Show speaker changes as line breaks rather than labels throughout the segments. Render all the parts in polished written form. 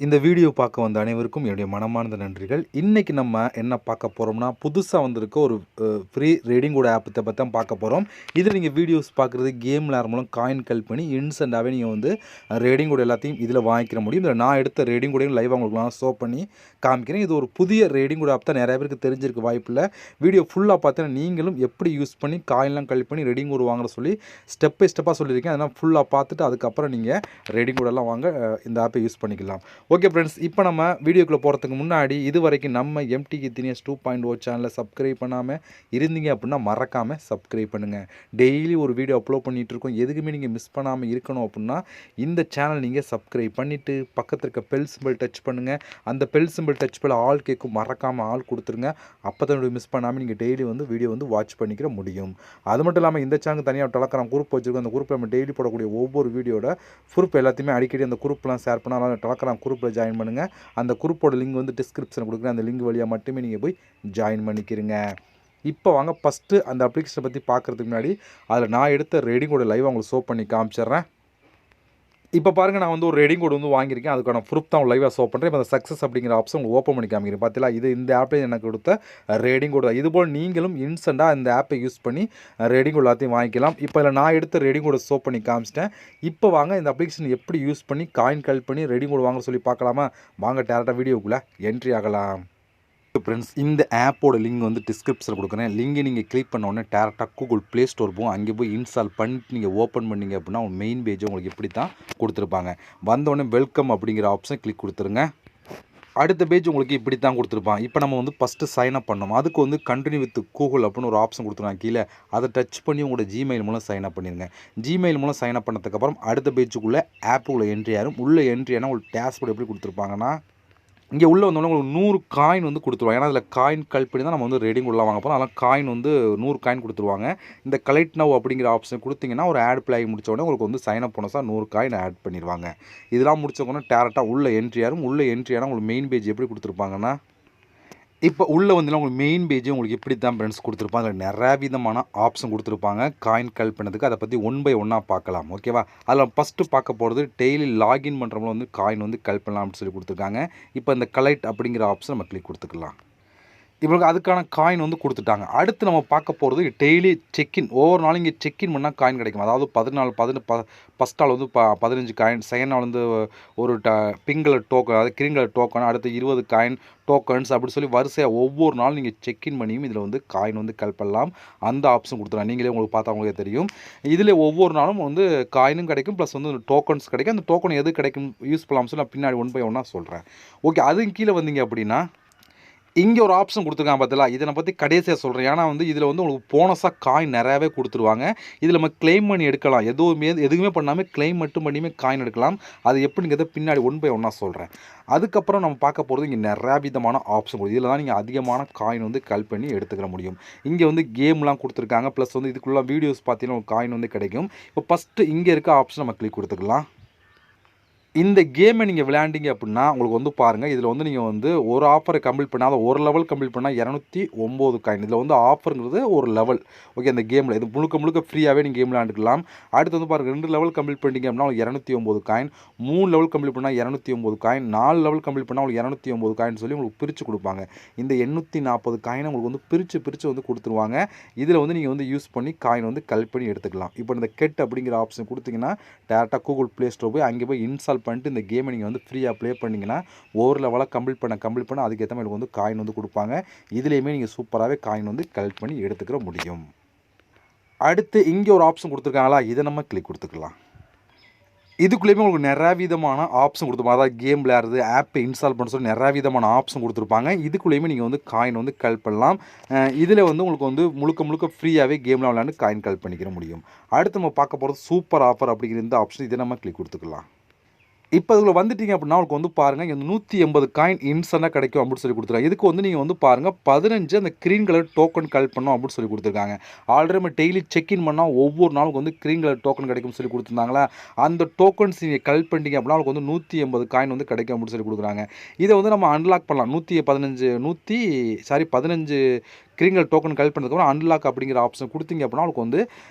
இந்த வீடியோ பார்க்க வந்த அனைவருக்கும் என்னுடைய மனமார்ந்த நன்றிகள். இன்னைக்கு நம்ம என்ன பார்க்க போறோம்னா, புதுசா வந்திருக்க ஒரு ஃப்ரீ ரீடிங்கோட ஆப்பத்த பத்தி தான் பார்க்க போறோம். இதில நீங்க வீடியோஸ் பார்க்குறது, கேம் விளையாடுற மூலம் காயின் கலெக்ட் பண்ணி இன்ஸ்டன்ட்டாவே நீங்க வந்து ரீடிங்கோட எல்லாத்தையும் இதில வாங்கிக்கிற முடியும். இதில நான் எடுத்த ரீடிங்கோடையும் லைவா உங்களுக்கு நான் ஷோ பண்ணி காமிக்கிறேன். இது ஒரு புதிய ரீடிங்கோட ஆப் தான். நிறைய பேருக்கு தெரிஞ்சிருக்க வாய்ப்பில்ல. வீடியோ ஃபுல்லா பார்த்தீங்கன்னா, நீங்களும் எப்படி யூஸ் பண்ணி காயின்லாம் கலெக்ட் பண்ணி ரெடிங் கோட் வாங்குற சொல்லி ஸ்டெப் பை ஸ்டெப்பா சொல்லியிருக்கேன். அதெல்லாம் ஃபுல்லா பார்த்துட்டு அதுக்கப்புறம் நீங்க ரெடிங் கோடெல்லாம் வாங்க இந்த ஆப்பை யூஸ் பண்ணிக்கலாம். ஓகே ஃப்ரெண்ட்ஸ், இப்போ நம்ம வீடியோக்குள்ளே போகிறதுக்கு முன்னாடி இதுவரைக்கும் நம்ம எம்டிகே தினேஷ் 2.0 சேனலை சப்ஸ்கிரைப் பண்ணாமல் இருந்தீங்க அப்படின்னா மறக்காமல் சப்ஸ்கிரைப் பண்ணுங்கள். டெய்லி ஒரு வீடியோ அப்லோட் பண்ணிகிட்டு இருக்கோம். எதுக்குமே நீங்கள் மிஸ் பண்ணாமல் இருக்கணும் அப்படின்னா இந்த சேனல் நீங்கள் சப்ஸ்கிரைப் பண்ணிவிட்டு பக்கத்தில் இருக்க பெல் சிம்பிள் டச் பண்ணுங்கள். அந்த பெல் சிம்பிள் டச் பண்ண ஆல் கேட்கும், மறக்காமல் ஆல் கொடுத்துருங்க. அப்போ தான் மிஸ் பண்ணாமல் நீங்கள் டெய்லி வந்து வீடியோ வந்து வாட்ச் பண்ணிக்கிற முடியும். அது மட்டும் இல்லாமல் இந்த சேனலுக்கு தனியாக டெலகிராம் குரூப் வச்சுருக்கோம். அந்த குரூப்பில் நம்ம டெய்லி போடக்கூடிய ஒவ்வொரு வீடியோட ப்ரூஃப் எல்லாத்தையுமே அடிக்கடி அந்த குரூப்லாம் ஷேர் பண்ணால் டெலகிராம் குரூப்பில் ஜாயின் பண்ணுங்கள். அந்த குரூப்போட லிங்க் வந்து டிஸ்கிரிப்ஷனில் கொடுக்குறேன். அந்த லிங்க் வழியாக மட்டுமே நீங்கள் போய் ஜாயின் பண்ணிக்கிறீங்க. இப்போ வாங்க ஃபஸ்ட்டு அந்த அப்ளிகேஷனை பற்றி பார்க்குறதுக்கு முன்னாடி அதில் நான் எடுத்த ரீடிங்கோட லைவாக உங்களுக்கு ஷோ பண்ணி காமிச்சிட்றேன். இப்போ பாருங்கள், நான் வந்து ஒரு ரெடிங் கோட் வந்து வாங்கியிருக்கேன். அதுக்கான ப்ரூஃப் தான் லைவாக ஷோ பண்ணுறேன். இப்போ அந்த சக்ஸஸ் அப்படிங்கிற ஆப்ஷன் உங்களுக்கு ஓப்பன் பண்ணி காமிக்கிறேன். பார்த்தீங்களா, இது இந்த ஆப்லேயே எனக்கு கொடுத்த ரெடிங் கோட் தான். இதுபோல் நீங்களும் இன்ஸ்டண்ட்டாக இந்த ஆப்பை யூஸ் பண்ணி ரெடிங் கோட் எல்லாத்தையும் வாங்கிக்கலாம். இப்போ இதில் நான் எடுத்த ரெடிங் கோடை ஷோ பண்ணி காமிச்சிட்டேன். இப்போ வாங்க இந்த அப்ளிகேஷன் எப்படி யூஸ் பண்ணி காயின் கலெக்ட் பண்ணி ரெடிங் கோட் வாங்க சொல்லி பார்க்கலாமா? வாங்க டேரெக்டாக வீடியோக்குள்ளே என்ட்ரி ஆகலாம். ஃப்ரெண்ட்ஸ், இந்த ஆப்போட லிங்க் வந்து டிஸ்கிரிப்ஷனில் கொடுக்குறேன். லிங்கை நீங்கள் கிளிக் பண்ண உடனே டேரெக்டாக கூகுள் ப்ளே ஸ்டோர் போகும். அங்கே போய் இன்ஸ்டால் பண்ணிட்டு நீங்கள் ஓப்பன் பண்ணிங்க அப்படின்னா உங்கள் மெயின் பேஜ் உங்களுக்கு இப்படி தான் கொடுத்துருப்பாங்க. வந்தோடனே வெல்கம் அப்படிங்கிற ஆப்ஷன் கிளிக் கொடுத்துருங்க. அடுத்த பேஜ் உங்களுக்கு இப்படி தான் கொடுத்துருப்பான். இப்போ நம்ம வந்து ஃபஸ்ட்டு சைன் அப் பண்ணணும். அதுக்கு வந்து கண்டினியூ வித் கூகுள் அப்படின்னு ஒரு ஆப்ஷன் கொடுத்துருவாங்க கீழே. அதை டச் பண்ணி உங்களோட ஜிமெயில் மூலம் சைன் அப் பண்ணிடுங்க. ஜிமெயில் மூலம் சைன் அப் பண்ணதுக்கப்புறம் அடுத்த பேஜுக்குள்ளே ஆப்புக்குள்ளே என்ட்ரி ஆகும். உள்ளே என்ட்ரி ஆனால் உங்களுக்கு டேஷ்போர்ட் எப்படி கொடுத்துருப்பாங்கன்னா, இங்கே உள்ளே வந்தோடனே உங்களுக்கு 100 காயின் வந்து கொடுத்துருவாங்க. ஏன்னா அதில் காயின் கலெக்ட் பண்ணி தான் நம்ம வந்து ரெடிங் உள்ள வாங்க போகிறோம். அதெல்லாம் காயின் வந்து 100 காயின் கொடுத்துருவாங்க. இந்த கலெக்ட் நவ் அப்படிங்கிற ஆப்ஷன் கொடுத்தீங்கன்னா ஒரு ஆட் பிளே முடிச்ச உடனே உங்களுக்கு வந்து சைன் அப் போனஸாக 100 காயின் ஆட் பண்ணிடுவாங்க. இதெல்லாம் முடிச்சவொடனே டேரெக்டாக உள்ள என்ட்ரி ஆகும். உள்ள என்ட்ரி ஆனால் உங்களுக்கு மெயின் பேஜ் எப்படி கொடுத்துருப்பாங்கன்னா, இப்போ உள்ளே வந்தீங்கன்னா உங்களுக்கு மெயின் பேஜ் உங்களுக்கு இப்படி தான் ஃப்ரெண்ட்ஸ் கொடுத்துருப்பாங்க. அதில் நிறைய விதமான ஆப்ஷன் கொடுத்துருப்பாங்க காயின் கலெக்ட் பண்ணதுக்கு. அதை பற்றி ஒன் பை ஒன்னாக பார்க்கலாம். ஓகேவா? அதில் ஃபஸ்ட்டு பார்க்க போகிறது டெய்லி லாகின் பண்ணுறவங்களும் வந்து காயின் வந்து கலெக்ட் பண்ணலாம் அப்படின்னு சொல்லி கொடுத்துருக்காங்க. இப்போ இந்த கலெக்ட் அப்படிங்கிற ஆப்ஷன் நம்ம கிளிக் கொடுத்துக்கலாம். இவங்களுக்கு அதுக்கான காயின் வந்து கொடுத்துட்டாங்க. அடுத்து நம்ம பார்க்க போகிறது டெய்லி செக்இன். ஒவ்வொரு நாளும் இங்கே செக்இன் பண்ணால் காயின் கிடைக்கும். அதாவது 14 ஃபஸ்ட் நாள் வந்து 15 காயின், செகண்ட் நாள் வந்து ஒரு பிங்க் கலர் டோக்கன், அதாவது கிரீன் கலர் டோக்கன், அடுத்து 20 காயின் டோக்கன்ஸ் அப்படி சொல்லி வரிசையாக ஒவ்வொரு நாளும் நீங்கள் செக்இன் பண்ணியும் இதில் வந்து காயின் வந்து கலெக்ட் பண்ணலாம். அந்த ஆப்ஷன் கொடுத்துருவாங்க. நீங்களே உங்களுக்கு பார்த்தா உங்களுக்கே தெரியும். இதில் ஒவ்வொரு நாளும் வந்து காயினும் கிடைக்கும், ப்ளஸ் வந்து டோக்கன்ஸ் கிடைக்கும். அந்த டோக்கன் எது கிடைக்கும் யூஸ் பண்ணலாம் சொல்லி நான் பின்னாடி ஒன் பை ஒன்னாக சொல்கிறேன். ஓகே, அதுவும் கீழே வந்தீங்க அப்படின்னா இங்கே ஒரு ஆப்ஷன் கொடுத்துருக்காங்க பார்த்தீங்களா? இதை நான் பற்றி கடைசியாக சொல்கிறேன். ஏன்னா வந்து இதில் வந்து உங்களுக்கு போனஸாக காயின் நிறையாவே கொடுத்துருவாங்க. இதில் நம்ம கிளைம் பண்ணி எடுக்கலாம். எதுவுமே பண்ணாமல் கிளைம் மட்டும் பண்ணியுமே காயின் எடுக்கலாம். அது எப்படிங்கிறத பின்னாடி ஒன் பை ஒன்னாக சொல்கிறேன். அதுக்கப்புறம் நம்ம பார்க்க போகிறது இங்கே நிறையா விதமான ஆப்ஷன் கொடுக்கும். இதில் தான் நீங்கள் அதிகமான காயின் வந்து கலெக்ட் பண்ணி எடுத்துக்கிற முடியும். இங்கே வந்து கேம்லாம் கொடுத்துருக்காங்க. ப்ளஸ் வந்து இதுக்குள்ள வீடியோஸ் பார்த்தீங்கன்னா ஒரு காயின் வந்து கிடைக்கும். இப்போ ஃபஸ்ட்டு இங்கே இருக்க ஆப்ஷன் நம்ம கிளிக் கொடுத்துக்கலாம். இந்த கேமை நீங்கள் விளையாண்டிங்க அப்படின்னா உங்களுக்கு வந்து பாருங்கள், இதில் வந்து நீங்கள் வந்து ஒரு ஆஃபரை கம்ப்ளீட் பண்ணால், அதை ஒரு லெவல் கம்ப்ளீட் பண்ணால் 209 காயின். இதில் வந்து ஆஃபருங்கிறது ஒரு லெவல். ஓகே, இந்த கேமில் இது முழுக்க ஃப்ரீயாகவே நீங்கள் கேம் விளையாண்டுக்கலாம். அடுத்து வந்து பாருங்கள், 2 லெவல் கம்ப்ளீட் பண்ணிட்டீங்க அப்படின்னா உங்களுக்கு 209 காயின், 3 லெவல் கம்ப்ளீட் பண்ணால் 209 காயின், 4 லெவல் கம்ப்ளீட் பண்ணால் உங்களுக்கு 209 காயின் சொல்லி உங்களுக்கு பிரித்து கொடுப்பாங்க. இந்த 840 காயினை உங்களுக்கு வந்து பிரித்து வந்து கொடுத்துருவாங்க. இதில் வந்து நீங்கள் வந்து யூஸ் பண்ணி காயின் வந்து கலெக்ட் பண்ணி எடுத்துக்கலாம். இப்போ இந்த கெட் அப்படிங்கிற ஆப்ஷன் கொடுத்தீங்கன்னா டேரெக்டாக கூகுள் ப்ளே ஸ்டோர் போய் அங்கே போய் இன்ஸ்டால் பண்ணிட்டு இந்த கேமை நீங்கள் வந்து ஃப்ரீயாக ப்ளே பண்ணிங்கன்னா ஒவ்வொரு லெவலாக கம்ப்ளீட் பண்ண அதுக்கேற்ற மாதிரி வந்து காயின் வந்து கொடுப்பாங்க. இதுலேயுமே நீங்கள் சூப்பராகவே காயின் வந்து கலெக்ட் பண்ணி எடுத்துக்கிற முடியும். அடுத்து இங்கே ஒரு ஆப்ஷன் கொடுத்துருக்காங்களா, இதை நம்ம கிளிக் கொடுத்துக்கலாம். இதுக்குள்ளேயுமே உங்களுக்கு நிறையா விதமான ஆப்ஷன் கொடுத்துருப்பாங்க. அதாவது கேம் விளையாடுறது, ஆப்பை இன்ஸ்டால் பண்ண சொல்லி நிறையா விதமான ஆப்ஷன் கொடுத்துருப்பாங்க. இதுக்குள்ளேயுமே நீங்கள் வந்து காயின் வந்து கலெக்ட் பண்ணலாம். இதில் வந்து உங்களுக்கு வந்து முழுக்க ஃப்ரீயாகவே கேம்லாம் விளையாண்டு காயின் கலெக்ட் பண்ணிக்கிற முடியும். அடுத்து நம்ம பார்க்க போகிறது சூப்பர் ஆஃபர் அப்படிங்கிற இந்த ஆப்ஷன். இதை நம்ம கிளிக் கொடுத்துக்கலாம். இப்போ இதுக்குள்ள வந்துட்டீங்க அப்படின்னா உங்களுக்கு வந்து பாருங்கள், இங்கே 180 காயின் இன்ஸ்டன்ட்டாக கிடைக்கும் அப்படின்னு சொல்லி கொடுத்துருக்காங்க. இதுக்கு வந்து நீங்கள் வந்து பாருங்கள் 15 அந்த க்ரீன் கலர் டோக்கன் கலெக்ட் பண்ணோம் அப்படின்னு சொல்லி கொடுத்துருக்காங்க. ஆல்ரெடி நம்ம டெய்லி செக்இன் பண்ணால் ஒவ்வொரு நாளுக்கு வந்து க்ரீன் கலர் டோக்கன் கிடைக்கும்னு சொல்லி கொடுத்துருந்தாங்களா, அந்த டோக்கன்ஸ் நீங்கள் கலெக்ட் பண்ணிட்டீங்க அப்படின்னா உங்களுக்கு வந்து 180 காயின் வந்து கிடைக்கும் அப்படின்னு சொல்லி கொடுக்குறாங்க. இதை வந்து நம்ம அன்லாக் பண்ணலாம். 15 க்ரீன் கலர் டோக்கன் கலெக்ட் பண்ணதுக்கப்புறம் அன்லாக் அப்படிங்கிற ஆப்ஷன் கொடுத்தீங்க அப்படின்னா உங்களுக்கு வந்து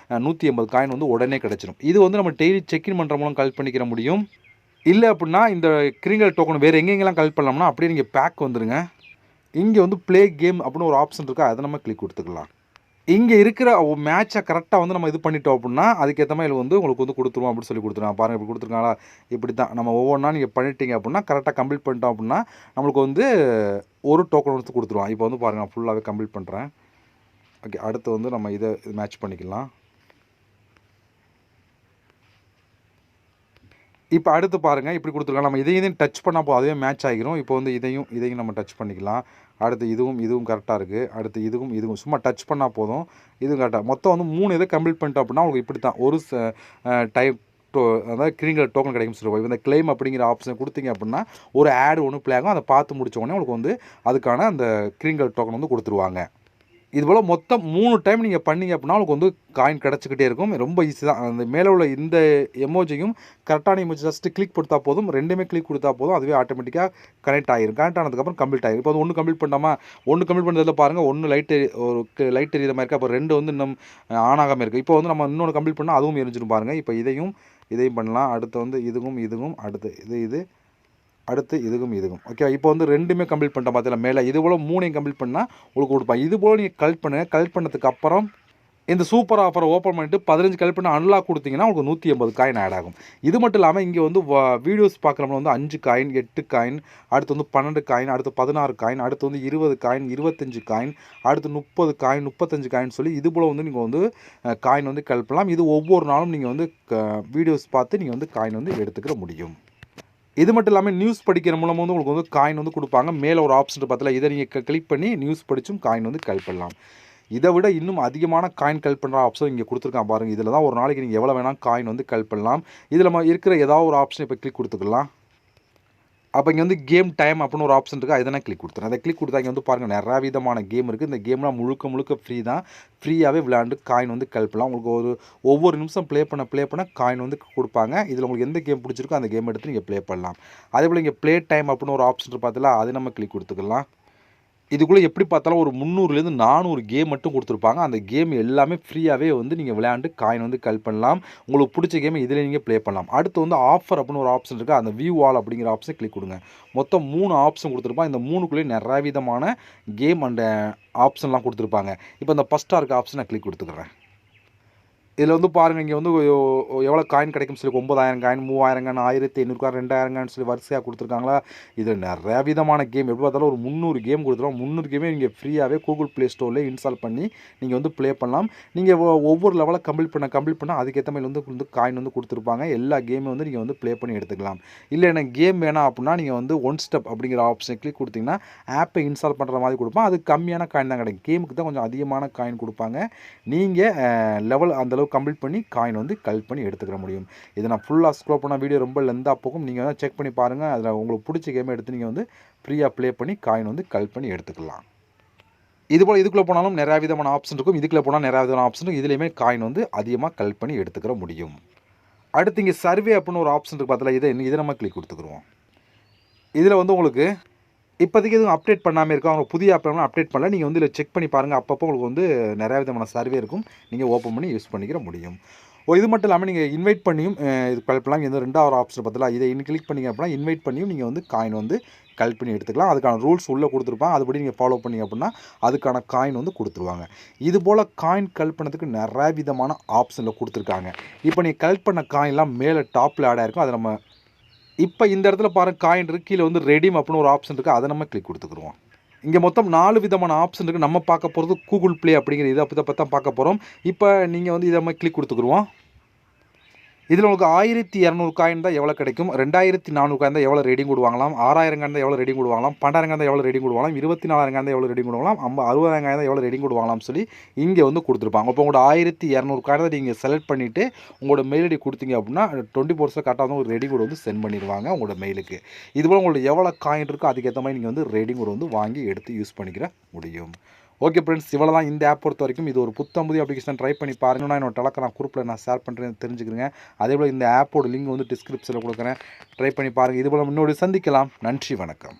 180 காயின் வந்து உடனே கிடச்சிடும். இது வந்து நம்ம டெய்லி செக்இன் பண்ணுற மூலம் கலெக்ட் பண்ணிக்கிற முடியும். இல்லை அப்படின்னா இந்த கிரிங்கல் டோக்கன் வேறு எங்கெங்கெல்லாம் கலெக்ட் பண்ணலாம்னா அப்படியே நீங்கள் பேக் வந்துடுங்க. இங்கே வந்து ப்ளே கேம் அப்படின்னு ஒரு ஆப்ஷன் இருக்கா, அதை நம்ம கிளிக் கொடுத்துக்கலாம். இங்கே இருக்கிற மேட்சை கரெக்டாக வந்து நம்ம இது பண்ணிட்டோம் அப்படின்னா அதுக்கேற்ற மாதிரி வந்து உங்களுக்கு வந்து கொடுத்துருவோம் அப்படின்னு சொல்லி கொடுத்துருவாங்க. பாருங்கள் இப்படி கொடுத்துருக்காங்களா, இப்படி தான் நம்ம ஒவ்வொன்றா நீங்கள் பண்ணிட்டீங்க அப்படின்னா கரெக்டாக கம்ப்ளீட் பண்ணிட்டோம் அப்படின்னா நம்மளுக்கு வந்து ஒரு டோக்கன் வந்து கொடுத்துருவான். இப்போ வந்து பாருங்கள் நான் ஃபுல்லாகவே கம்ப்ளீட் பண்ணுறேன். ஓகே, அடுத்து வந்து நம்ம இதை மேட்ச் பண்ணிக்கலாம். இப்போ அடுத்து பாருங்கள் இப்படி கொடுத்துருக்காங்க. நம்ம இதையும் டச் பண்ணால் போதும், அதுவே மேட்ச் ஆகிரும். இப்போ வந்து இதையும் நம்ம டச் பண்ணிக்கலாம். அடுத்து இதுவும் கரெக்டாக இருக்குது. அடுத்து இதுவும் சும்மா டச் பண்ணால் போதும், இதுவும் கரெக்டாக. மொத்தம் வந்து 3 இதை கம்ப்ளீட் பண்ணிட்டோம் அப்படின்னா உங்களுக்கு இப்படி தான் ஒரு டைப் அதாவது கிரீன் டோக்கன் கிடைக்கும் சொல்லுவோம். இந்த கிளைம் அப்படிங்கிற ஆப்ஷன் கொடுத்தீங்க அப்படின்னா ஒரு ஆட் ஒன்று ப்ளே ஆகும். அதை பார்த்து முடிச்ச உடனே உங்களுக்கு வந்து அதுக்கான அந்த கிரீன் டோக்கன் வந்து கொடுத்துருவாங்க. இதுபோல் மொத்தம் 3 டைம் நீங்கள் பண்ணீங்க அப்படின்னா உங்களுக்கு வந்து காயின் கிடச்சிக்கிட்டே இருக்கும். ரொம்ப ஈஸி தான். அந்த மேலே உள்ள இந்த எமோஜியும் கரெக்டான எமோஜி ஜஸ்ட்டு கிளிக் கொடுத்தா போதும். 2மே கிளிக் கொடுத்தா போதும், அதுவே ஆட்டோமேட்டிக்காக கனெக்ட் ஆகிரும். கனெக்ட் ஆனதுக்கப்புறம் கம்ப்ளீட் ஆகிரும். இப்போ வந்து 1 கம்ப்ளீட் பண்ணாமா, 1 கம்ப்ளீட் பண்ணுறதுல பாருங்கள் 1 லைட் எரியிற மாதிரி இருக்குது. அப்போ 2 வந்து இன்னும் ஆன் ஆகாமல் இருக்குது. இப்போ வந்து நம்ம இன்னொன்று கம்ப்ளீட் பண்ணால் அதுவும் எரிஞ்சிடும் பாருங்கள். இப்போ இதையும் பண்ணலாம். அடுத்து வந்து இதுவும் அடுத்து அடுத்து இதுவும் ஓகே. இப்போ வந்து 2மே கம்ப்ளீட் பண்ணிட்டோம் பார்த்தீங்களா. மேலே இது போல் 3ஐயும் கம்ப்ளீட் பண்ணால் உங்களுக்கு கொடுப்பாங்க. இது போல் நீங்கள் கலெக்ட் பண்ணுங்கள். கலெக்ட் பண்ணதுக்கு அப்புறம் இந்த சூப்பர் ஆஃபரை ஓப்பன் பண்ணிட்டு 15 கலெக்ட் பண்ணி அன்லாக் கொடுத்தீங்கன்னா உங்களுக்கு 180 காயின் ஆட் ஆகும். இது மட்டும் இல்லாமல் இங்கே வந்து வீடியோஸ் பார்க்குறவங்க வந்து 5 காயின், 8 காயின், அடுத்து வந்து 12 காயின், அடுத்து 16 காயின், அடுத்து வந்து 20 காயின், 25 காயின், அடுத்து 30 காயின், 35 காயின் சொல்லி இது போல் வந்து நீங்கள் வந்து காயின் வந்து கலெக்ட் பண்ணலாம். இது ஒவ்வொரு நாளும் நீங்கள் வந்து வீடியோஸ் பார்த்து நீங்கள் வந்து காயின் வந்து எடுத்துக்கிற முடியும். இது மட்டும் இல்லாமல் நியூஸ் படிக்கிற மூலமாக வந்து உங்களுக்கு வந்து காயின் வந்து கொடுப்பாங்க. மேலே ஒரு ஆப்ஷன் பார்த்தல, இதை நீங்கள் கிளிக் பண்ணி நியூஸ் படித்தும் காயின் வந்து கலெக்ட் பண்ணலாம். இதை விட இன்னும் அதிகமான காயின் கலெக்ட் பண்ணுற ஆப்ஷன் இங்கே கொடுத்துருக்கான் பாருங்கள். இதில் தான் ஒரு நாளைக்கு நீங்கள் எவ்வளோ வேணால் காயின் வந்து கலெக்ட் பண்ணலாம். இதில் நம்ம இருக்கிற ஏதாவது ஒரு ஆப்ஷன் இப்போ கிளிக் கொடுத்துக்கலாம். அப்போ இங்கே வந்து கேம் டைம் அப்படின்னு ஒரு ஆப்ஷன் இருக்குது, அதை நான் கிளிக் கொடுத்துறேன். அதை கிளிக் கொடுத்தா இங்கே வந்து பாருங்கள் நிறையா விதமான கேம் இருக்குது. இந்த கேம்லாம் முழுக்க ஃப்ரீ தான். ஃப்ரீயாகவே விளையாண்டு காயின் வந்து கலெக்ட் பண்ணலாம். உங்களுக்கு ஒவ்வொரு நிமிஷம் ப்ளே பண்ண காயின் வந்து கொடுப்பாங்க. இதில் உங்களுக்கு எந்த கேம் பிடிச்சிருக்கோ அந்த கேம் எடுத்து நீங்கள் ப்ளே பண்ணலாம். அதே போல் இங்கே ப்ளே டைம் அப்படின்னு ஒரு ஆப்ஷன் பார்த்தீங்களா, அதை நம்ம கிளிக் கொடுத்துக்கலாம். இதுக்குள்ளே எப்படி பார்த்தாலும் ஒரு 300லேருந்து 400 கேம் மட்டும் கொடுத்துருப்பாங்க. அந்த கேம் எல்லாமே ஃப்ரீயாகவே வந்து நீங்கள் விளையாண்டு காயின் வந்து கலெக்ட் பண்ணலாம். உங்களுக்கு பிடிச்ச கேமை இதில் நீங்கள் ப்ளே பண்ணலாம். அடுத்து வந்து ஆஃபர் அப்படின்னு ஒரு ஆப்ஷன் இருக்குது, அந்த வியூ ஆல் அப்படிங்கிற ஆப்ஷனை கிளிக் கொடுங்க. மொத்தம் 3 ஆப்ஷன் கொடுத்துருப்பாங்க. இந்த 3க்குள்ளேயே நிறைய விதமான கேம் அண்ட் ஆப்ஷன்லாம் கொடுத்துருப்பாங்க. இப்போ இந்த ஃபஸ்ட்டாக இருக்க ஆப்ஷனை கிளிக் கொடுத்துக்கிறேன். இதில் வந்து பாருங்கள் இங்கே வந்து எவ்வளோ காயின் கிடைக்கும் சொல்லி 9000 காயின், 3000 காயின், 1500 காயின், 2000 காயின் சொல்லி வரிசையாக கொடுத்துருக்காங்களா. இதில் நிறையா விதமான கேம் எப்படி பார்த்தாலும் ஒரு 300 கேம் கொடுத்துருவோம். 300 கேமே நீங்கள் ஃப்ரீயாகவே கூகுள் ப்ளே ஸ்டோரில் இன்ஸ்டால் பண்ணி நீங்கள் வந்து ப்ளே பண்ணலாம். நீங்கள் ஒவ்வொரு லெவலாக கம்ப்ளீட் பண்ணால் அதுக்கேற்ற மாதிரி வந்து காயின் வந்து கொடுத்துருப்பாங்க. எல்லா கேமும் வந்து நீங்கள் வந்து ப்ளே பண்ணி எடுத்துக்கலாம். இல்லை எனக்கு கேம் வேணாம் அப்படின்னா நீங்கள் வந்து 1 ஸ்டெப் அப்படிங்கிற ஆப்ஷனை கிளிக் கொடுத்தீங்கன்னா ஆப்பை இன்ஸ்டால் பண்ணுற மாதிரி கொடுப்பான். அது கம்மியான காயின் தான் கிடைக்கும். கேமுக்கு தான் கொஞ்சம் அதிகமான காயின் கொடுப்பாங்க. நீங்கள் லெவல் அந்தளவு கம்ப்ளீட் பண்ணி காயின் வந்து கலெக்ட் பண்ணி எடுத்துக்கிற முடியும். இதை நான் ஃபுல்லாக ஸ்க்ரோல் பண்ணால் வீடியோ ரொம்ப லெந்தாக போகும். நீங்கள் வந்து செக் பண்ணி பாருங்கள். அதில் உங்களுக்கு பிடிச்ச கேமை எடுத்து நீங்கள் வந்து ஃப்ரீயாக ப்ளே பண்ணி காயின் வந்து கலெக்ட் பண்ணி எடுத்துக்கலாம். இதுபோல் இதுக்குள்ளே போனாலும் நிறையா விதமான ஆப்ஷன் இருக்கும். இதுக்குள்ளே போனால் நிறையா விதமான ஆப்ஷன் இருக்கும். இதுலேயுமே காயின் வந்து அதிகமாக கலெக்ட் பண்ணி எடுத்துக்கிற முடியும். அடுத்து இங்கே சர்வே அப்படின்னு ஒரு ஆப்ஷன் இருக்குது பார்த்தீங்களா, இதை நம்ம கிளிக் கொடுத்துக்குருவோம். இதில் வந்து உங்களுக்கு இப்போதைக்கு எதுவும் அப்டேட் பண்ணாமல் இருக்கும். அவங்க புதிய ஆப்லாம் அப்டேட் பண்ணல. நீங்கள் வந்து இதில் செக் பண்ணி பாருங்கள். அப்பப்போ உங்களுக்கு வந்து நிறையா விதமான சர்வே இருக்கும். நீங்கள் ஓப்பன் பண்ணி யூஸ் பண்ணிக்கிற முடியும். இது மட்டும் இல்லாமல் நீங்கள் இன்வைட் பண்ணியும் இது கலெக்ட் பண்ணலாம். இந்த 2வது ஆப்ஷன் பார்த்தீங்களா, இதை கிளிக் பண்ணிங்க அப்படின்னா இன்வைட் பண்ணியும் நீங்கள் வந்து காயின் வந்து கலெக்ட் பண்ணி எடுத்துக்கலாம். அதுக்கான ரூல்ஸ் உள்ளே கொடுத்துருப்பாங்க. அதுபடி நீங்கள் ஃபாலோ பண்ணிங்க அப்படின்னா அதுக்கான காயின் வந்து கொடுத்துருவாங்க. இது போல் காயின் கலெக்ட் பண்ணதுக்கு நிறையா விதமான ஆப்ஷனில் கொடுத்துருக்காங்க. இப்போ நீங்கள் கலெக்ட் பண்ண காயின்லாம் மேலே டாப்பில் ஆட் ஆகிருக்கும். அதை நம்ம இப்போ இந்த இடத்துல பாருங்கள் காயின் இருக்குது. கீழே வந்து ரெடீம் அப்படின்னு ஒரு ஆப்ஷன் இருக்குது, அதை நம்ம கிளிக் கொடுத்துக்குருவோம். இங்கே மொத்தம் 4 விதமான ஆப்ஷன் இருக்குது. நம்ம பார்க்க போகிறது கூகுள் ப்ளே அப்படிங்கிற இதை பற்றி தான் பார்க்க போகிறோம். இப்போ நீங்கள் வந்து இதை நம்ம கிளிக் கொடுத்துக்குருவோம். இதில் உங்களுக்கு 1200 காயின் தான் எவ்வளோ கிடைக்கும், 2400 காயின் தான் எவ்வளோ ரெடிங் கொடுவாங்களாம், 6000 காயின் தான் எவ்வளோ ரெடிங் கொடுவாங்களாம், 12000 காயின் தான் எவ்வளோ ரெடிங் கொடுவாங்களாம், 24000 காயின் தான் எவ்வளோ ரெடிங் கொடுவாங்களாம், 60000 காயின் தான் எவ்வளோ ரெடிங் கொடுவாங்களாம் சொல்லி இங்கே வந்து கொடுத்துருப்பாங்க. இப்போ உங்களோட 1200 காயின் தான் நீங்கள் செலக்ட் பண்ணிவிட்டு உங்களோட மெயில் ஐடி கொடுத்தீங்க அப்படின்னா 24 கரெக்டாக வந்து ஒரு ரெடி கோட் வந்து சென்ட் பண்ணிடுவாங்க உங்களோட மெயிலுக்கு. இதுபோல் உங்களுக்கு எவ்வளோ காயின் இருக்கோ அதுக்கேற்ற மாதிரி நீங்கள் வந்து ரெடி கோட் வந்து வாங்கி எடுத்து யூஸ் பண்ணிக்கிற முடியும். ஓகே ஃப்ரெண்ட்ஸ், இவ்வளோ தான் இந்த ஆப் பொறுத்த வரைக்கும். இது ஒரு புத்தம்புதிய அப்ளிகேஷன், ட்ரை பண்ணி பாருங்கள். நான் என்னோட டெலகிராம் குரூப்பில் நான் ஷேர் பண்ணுறேன், தெரிஞ்சுக்கிறேங்க. அதேபோல் இந்த ஆப்போட லிங்க் வந்து டிஸ்கிரிப்ஷனில் கொடுக்குறேன், ட்ரை பண்ணி பாருங்கள். இதுபோல் முன்னோடு சந்திக்கலாம். நன்றி, வணக்கம்.